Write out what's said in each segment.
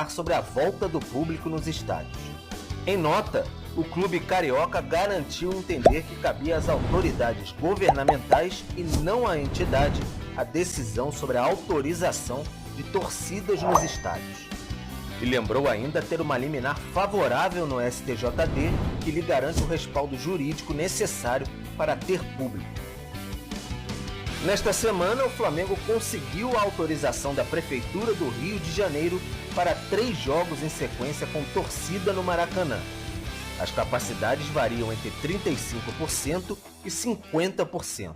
sobre a volta do público nos estádios. Em nota, o clube carioca garantiu entender que cabia às autoridades governamentais e não à entidade a decisão sobre a autorização de torcidas nos estádios. E lembrou ainda ter uma liminar favorável no STJD que lhe garante o respaldo jurídico necessário para ter público. Nesta semana, o Flamengo conseguiu a autorização da Prefeitura do Rio de Janeiro para 3 jogos em sequência com torcida no Maracanã. As capacidades variam entre 35% e 50%.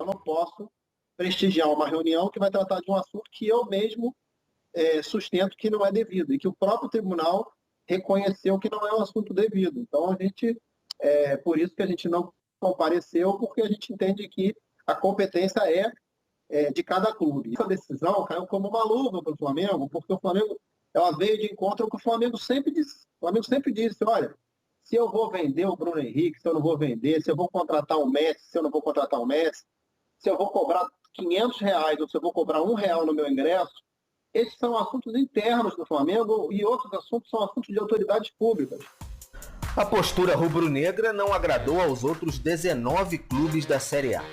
Eu não posso prestigiar uma reunião que vai tratar de um assunto que eu mesmo sustento que não é devido e que o próprio tribunal reconheceu que não é um assunto devido. Então, por isso que a gente não compareceu, porque a gente entende que a competência é de cada clube. Essa decisão caiu como uma luva para o Flamengo, porque o Flamengo ela veio de encontro ao que o Flamengo sempre disse. O Flamengo sempre disse, olha, se eu vou vender o Bruno Henrique, se eu não vou vender, se eu vou contratar o Messi, se eu não vou contratar o Messi, se eu vou cobrar R$500 ou se eu vou cobrar R$1 no meu ingresso, esses são assuntos internos do Flamengo e outros assuntos são assuntos de autoridades públicas. A postura rubro-negra não agradou aos outros 19 clubes da Série A.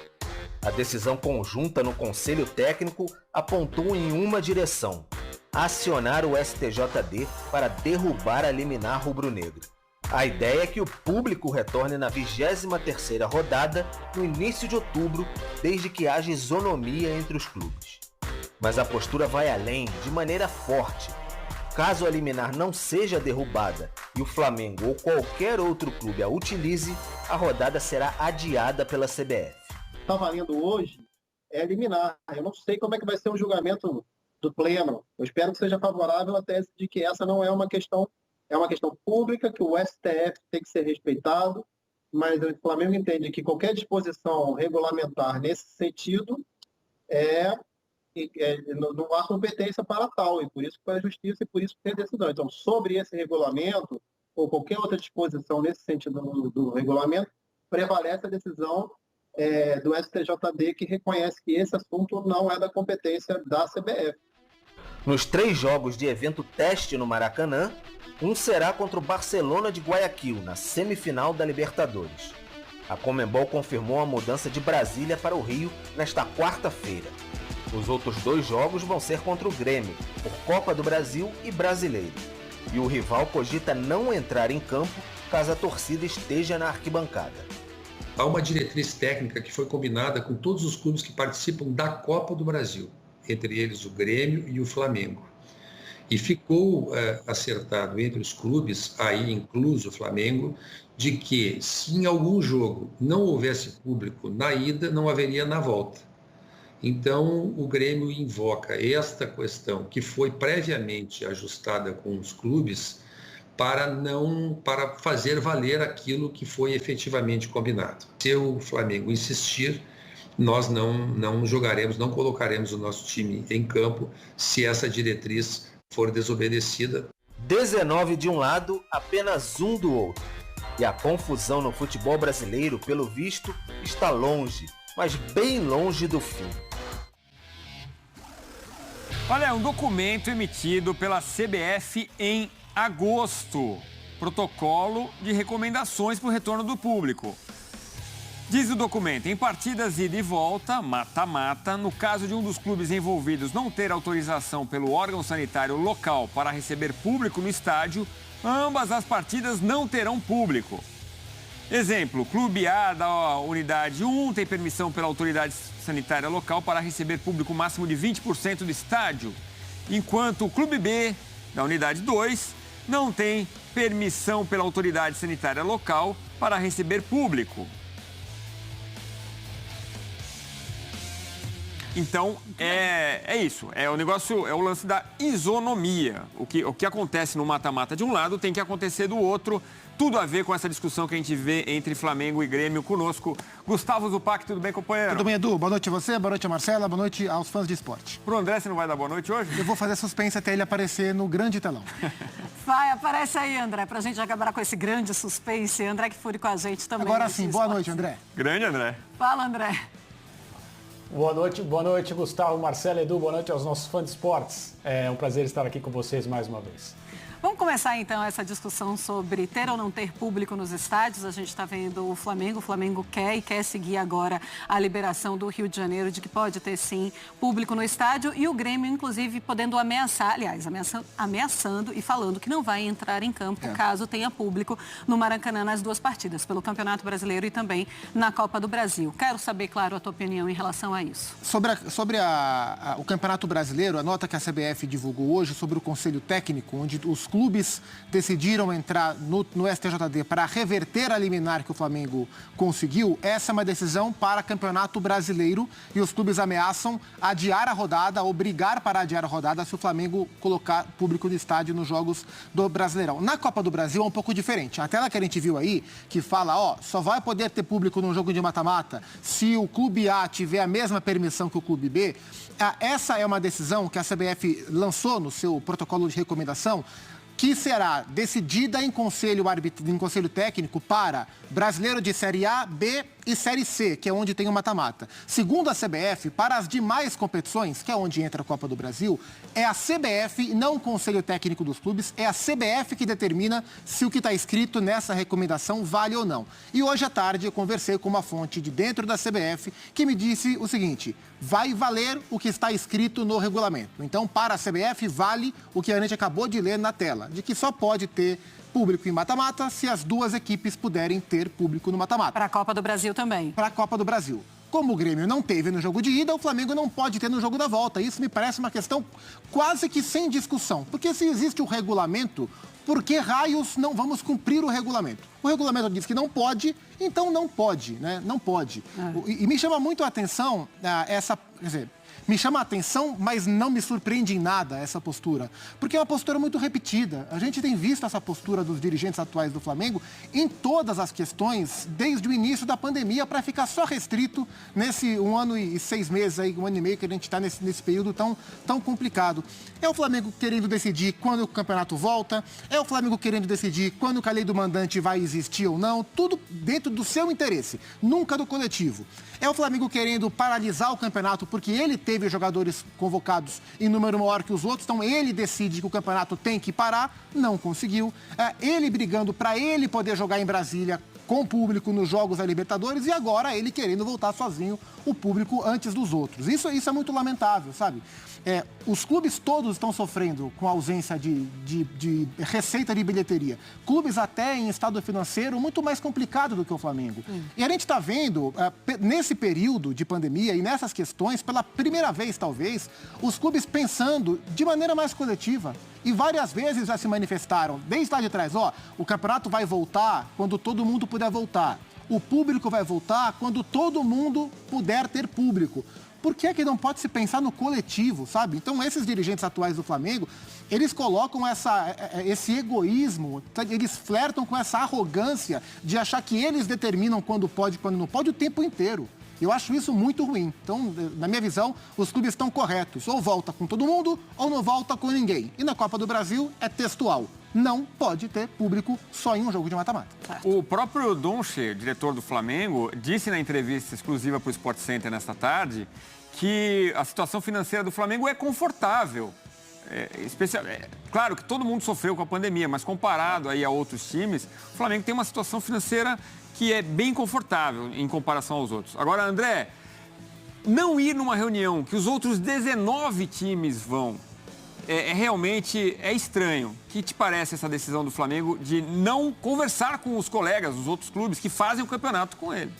A decisão conjunta no Conselho Técnico apontou em uma direção: acionar o STJD para derrubar a liminar rubro-negra. A ideia é que o público retorne na 23ª rodada, no início de outubro, desde que haja isonomia entre os clubes. Mas a postura vai além, de maneira forte. Caso a liminar não seja derrubada e o Flamengo ou qualquer outro clube a utilize, a rodada será adiada pela CBF. Está valendo hoje é liminar. Eu não sei como é que vai ser o julgamento do Pleno. Eu espero que seja favorável à tese de que essa não é uma questão, é uma questão pública, que o STF tem que ser respeitado, mas o Flamengo entende que qualquer disposição regulamentar nesse sentido não há competência para tal, e por isso que foi a justiça e por isso que tem a decisão. Então, sobre esse regulamento, ou qualquer outra disposição nesse sentido do regulamento, prevalece a decisão do STJD, que reconhece que esse assunto não é da competência da CBF. Nos 3 jogos de evento teste no Maracanã, um será contra o Barcelona de Guayaquil, na semifinal da Libertadores. A Conmebol confirmou a mudança de Brasília para o Rio nesta quarta-feira. Os outros 2 jogos vão ser contra o Grêmio, por Copa do Brasil e Brasileiro. E o rival cogita não entrar em campo caso a torcida esteja na arquibancada. Há uma diretriz técnica que foi combinada com todos os clubes que participam da Copa do Brasil, entre eles o Grêmio e o Flamengo. E ficou acertado entre os clubes, aí incluso o Flamengo, de que se em algum jogo não houvesse público na ida, não haveria na volta. Então, o Grêmio invoca esta questão, que foi previamente ajustada com os clubes, para fazer valer aquilo que foi efetivamente combinado. Se o Flamengo insistir, nós não jogaremos, não colocaremos o nosso time em campo se essa diretriz for desobedecida. 19 de um lado, apenas um do outro. E a confusão no futebol brasileiro, pelo visto, está longe, mas bem longe do fim. Olha, um documento emitido pela CBF em agosto. Protocolo de recomendações para o retorno do público. Diz o documento, em partidas ida e volta, mata-mata, no caso de um dos clubes envolvidos não ter autorização pelo órgão sanitário local para receber público no estádio, ambas as partidas não terão público. Exemplo, clube A da unidade 1 tem permissão pela autoridade sanitária local para receber público máximo de 20% do estádio, enquanto o clube B da unidade 2 não tem permissão pela autoridade sanitária local para receber público. Então, é isso. É o negócio, é o lance da isonomia. O que acontece no mata-mata de um lado tem que acontecer do outro. Tudo a ver com essa discussão que a gente vê entre Flamengo e Grêmio. Conosco, Gustavo Zupac. Tudo bem, companheiro? Tudo bem, Edu. Boa noite a você, boa noite a Marcela, boa noite aos fãs de esporte. Pro André, você não vai dar boa noite hoje? Eu vou fazer suspense até ele aparecer no grande telão. Vai, aparece aí, André, pra gente acabar com esse grande suspense. André que fure com a gente também. Agora sim, boa noite, André. Grande, André. Fala, André. Boa noite, Gustavo, Marcelo, Edu, boa noite aos nossos fãs de esportes. É um prazer estar aqui com vocês mais uma vez. Vamos começar então essa discussão sobre ter ou não ter público nos estádios. A gente está vendo o Flamengo quer e quer seguir agora a liberação do Rio de Janeiro de que pode ter sim público no estádio e o Grêmio inclusive podendo ameaçar, aliás, ameaçando e falando que não vai entrar em campo caso tenha público no Maracanã nas duas partidas, pelo Campeonato Brasileiro e também na Copa do Brasil. Quero saber, claro, a tua opinião em relação a isso. Sobre o Campeonato Brasileiro, a nota que a CBF divulgou hoje sobre o Conselho Técnico, onde os clubes decidiram entrar no STJD para reverter a liminar que o Flamengo conseguiu. Essa é uma decisão para Campeonato Brasileiro e os clubes ameaçam adiar a rodada, obrigar para adiar a rodada se o Flamengo colocar público no estádio nos jogos do Brasileirão. Na Copa do Brasil é um pouco diferente. A tela que a gente viu aí, que fala, só vai poder ter público num jogo de mata-mata se o clube A tiver a mesma permissão que o clube B. Essa é uma decisão que a CBF lançou no seu protocolo de recomendação, que será decidida em conselho técnico para brasileiro de Série A, B e Série C, que é onde tem o mata-mata. Segundo a CBF, para as demais competições, que é onde entra a Copa do Brasil, é a CBF, não o Conselho Técnico dos clubes, é a CBF que determina se o que está escrito nessa recomendação vale ou não. E hoje à tarde eu conversei com uma fonte de dentro da CBF que me disse o seguinte: vai valer o que está escrito no regulamento. Então, para a CBF, vale o que a gente acabou de ler na tela, de que só pode ter público em mata-mata se as duas equipes puderem ter público no mata-mata. Para a Copa do Brasil também. Para a Copa do Brasil. Como o Grêmio não teve no jogo de ida, o Flamengo não pode ter no jogo da volta. Isso me parece uma questão quase que sem discussão. Porque se existe o regulamento, por que raios não vamos cumprir o regulamento? O regulamento diz que não pode, então não pode, né? Não pode. E me chama muito a atenção me chama a atenção, mas não me surpreende em nada essa postura. Porque é uma postura muito repetida. A gente tem visto essa postura dos dirigentes atuais do Flamengo em todas as questões, desde o início da pandemia, para ficar só restrito nesse 1 ano e 6 meses, aí, 1 ano e meio que a gente está nesse período tão complicado. É o Flamengo querendo decidir quando o campeonato volta, é o Flamengo querendo decidir quando a lei do mandante vai existir ou não, tudo dentro do seu interesse, nunca do coletivo. É o Flamengo querendo paralisar o campeonato porque ele teve jogadores convocados em número maior que os outros, então ele decide que o campeonato tem que parar, não conseguiu. Ele brigando para ele poder jogar em Brasília com o público nos jogos da Libertadores e agora ele querendo voltar sozinho o público antes dos outros. Isso é muito lamentável, sabe? Os clubes todos estão sofrendo com a ausência de receita de bilheteria. Clubes até em estado financeiro muito mais complicado do que o Flamengo. E a gente está vendo, nesse período de pandemia e nessas questões, pela primeira vez, talvez, os clubes pensando de maneira mais coletiva. E várias vezes já se manifestaram, desde lá de trás, o campeonato vai voltar quando todo mundo puder voltar. O público vai voltar quando todo mundo puder ter público. Por que é que não pode se pensar no coletivo, sabe? Então, esses dirigentes atuais do Flamengo, eles colocam esse egoísmo, eles flertam com essa arrogância de achar que eles determinam quando pode e quando não pode o tempo inteiro. Eu acho isso muito ruim. Então, na minha visão, os clubes estão corretos. Ou volta com todo mundo, ou não volta com ninguém. E na Copa do Brasil é textual. Não pode ter público só em um jogo de mata-mata. O próprio Donche, diretor do Flamengo, disse na entrevista exclusiva para o Sport Center nesta tarde que a situação financeira do Flamengo é confortável. Claro que todo mundo sofreu com a pandemia, mas comparado aí a outros times, o Flamengo tem uma situação financeira que é bem confortável em comparação aos outros. Agora, André, não ir numa reunião que os outros 19 times vão realmente estranho. O que te parece essa decisão do Flamengo de não conversar com os colegas dos outros clubes que fazem o campeonato com ele?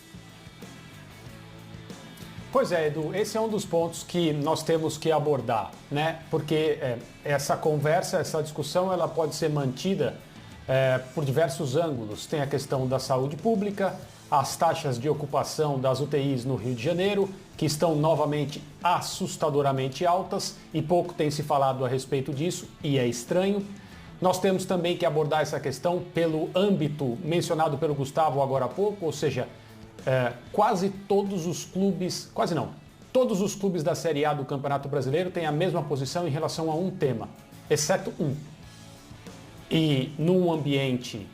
Pois é, Edu, esse é um dos pontos que nós temos que abordar, né? Porque essa conversa, essa discussão, ela pode ser mantida por diversos ângulos. Tem a questão da saúde pública, as taxas de ocupação das UTIs no Rio de Janeiro, que estão novamente assustadoramente altas e pouco tem se falado a respeito disso e é estranho. Nós temos também que abordar essa questão pelo âmbito mencionado pelo Gustavo agora há pouco, ou seja, quase todos os clubes, quase não, todos os clubes da Série A do Campeonato Brasileiro têm a mesma posição em relação a um tema, exceto um. E num ambiente,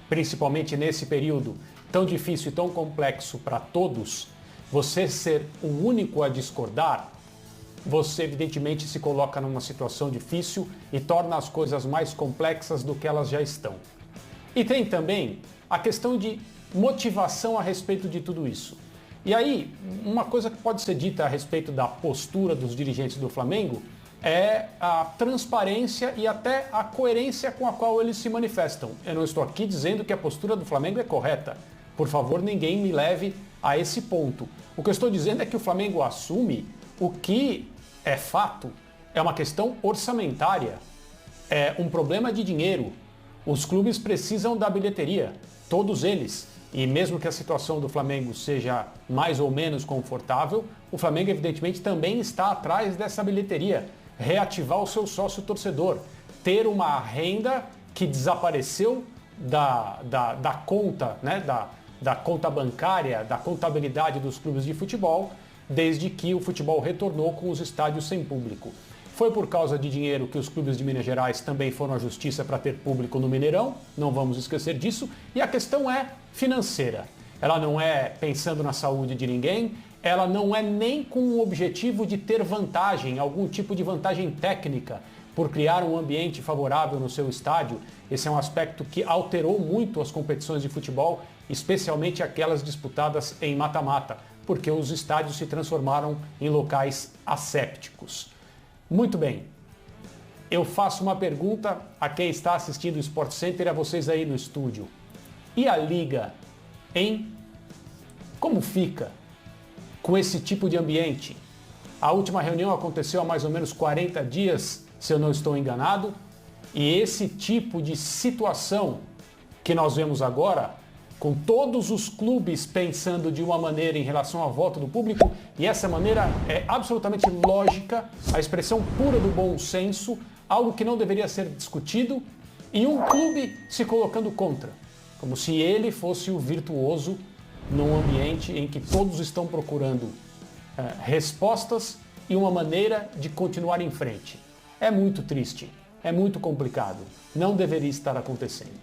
principalmente nesse período tão difícil e tão complexo para todos, você ser o único a discordar, você evidentemente se coloca numa situação difícil e torna as coisas mais complexas do que elas já estão. E tem também a questão de motivação a respeito de tudo isso. E aí, uma coisa que pode ser dita a respeito da postura dos dirigentes do Flamengo é a transparência e até a coerência com a qual eles se manifestam. Eu não estou aqui dizendo que a postura do Flamengo é correta. Por favor, ninguém me leve a esse ponto. O que eu estou dizendo é que o Flamengo assume o que é fato, é uma questão orçamentária, é um problema de dinheiro. Os clubes precisam da bilheteria, todos eles. E mesmo que a situação do Flamengo seja mais ou menos confortável, o Flamengo evidentemente também está atrás dessa bilheteria. Reativar o seu sócio torcedor, ter uma renda que desapareceu da conta, né, da conta bancária, da contabilidade dos clubes de futebol, desde que o futebol retornou com os estádios sem público. Foi por causa de dinheiro que os clubes de Minas Gerais também foram à justiça para ter público no Mineirão, não vamos esquecer disso, e a questão é financeira. Ela não é pensando na saúde de ninguém, ela não é nem com o objetivo de ter vantagem, algum tipo de vantagem técnica, por criar um ambiente favorável no seu estádio. Esse é um aspecto que alterou muito as competições de futebol, especialmente aquelas disputadas em mata-mata, porque os estádios se transformaram em locais assépticos. Muito bem, eu faço uma pergunta a quem está assistindo o Sport Center e a vocês aí no estúdio. E a Liga, hein? Como fica com esse tipo de ambiente? A última reunião aconteceu há mais ou menos 40 dias, se eu não estou enganado, e esse tipo de situação que nós vemos agora, com todos os clubes pensando de uma maneira em relação à volta do público, e essa maneira é absolutamente lógica, a expressão pura do bom senso, algo que não deveria ser discutido, e um clube se colocando contra, como se ele fosse o virtuoso num ambiente em que todos estão procurando respostas e uma maneira de continuar em frente. É muito triste, é muito complicado, não deveria estar acontecendo.